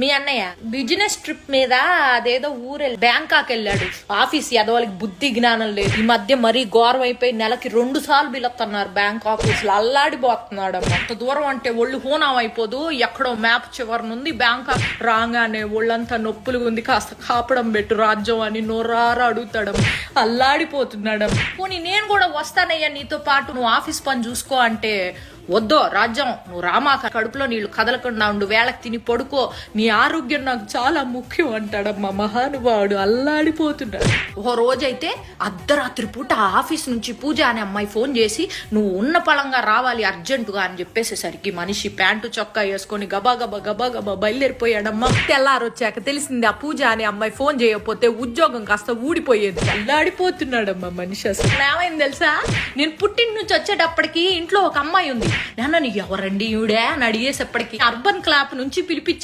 మీ అన్నయ్య business trip మీద అదేదో బ్యాంకాక్ వెళ్ళాడు. ఆఫీస్ ఎదవలకి బుద్ధి జ్ఞానం లేదు. ఈ మధ్య మరీ ఘోరం అయిపోయి నెలకి 2 సార్లు పిలుస్తున్నారు బ్యాంక్ ఆఫీస్ లో. అల్లాడిపోతున్నాడు. అంత దూరం అంటే ఒళ్ళు హూనం అయిపోదు. ఎక్కడో మ్యాప్ చివరనుంది బ్యాంకాక్. రాగానే ఒళ్ళంతా నొప్పులు ఉంది, కాస్త కాపడం పెట్టు రాజ్యం అని నోరారా అడుగుతాడు. అల్లాడిపోతున్నాడు. పోనీ నేను కూడా వస్తానయ్యా నీతో పాటు, నువ్వు ఆఫీస్ పని చూసుకో అంటే, వద్దో రాజ్యం నువ్వు రామాక, కడుపులో నీళ్లు కదలకుండా ఉండు, వేళకి తిని పడుకో, నీ ఆరోగ్యం నాకు చాలా ముఖ్యం అంటాడమ్మా మహానుభావుడు. అల్లాడిపోతున్నాడు. ఓ రోజైతే అర్ధరాత్రి పూట ఆఫీస్ నుంచి పూజ అనే అమ్మాయి ఫోన్ చేసి నువ్వు ఉన్న పళంగా రావాలి అర్జెంటుగా అని చెప్పేసేసరికి మనిషి ప్యాంటు చొక్కా వేసుకొని గబా గబా బయలుదేరిపోయాడమ్మా. తెల్లారొచ్చాక తెలిసింది ఆ పూజ అనే అమ్మాయి ఫోన్ చేయకపోతే ఉద్యోగం కాస్త ఊడిపోయేది. అల్లాడిపోతున్నాడమ్మా మనిషి. అసలు ఏమైంది తెలుసా, నేను పుట్టిన నుంచి వచ్చేటప్పటికి ఇంట్లో ఒక అమ్మాయి ఉంది. నాన్న నీ ఎవరండి ఈవిడే అని అడిగేసేప్పటికి అర్బన్ క్లాప్ నుంచి పిలిపించా.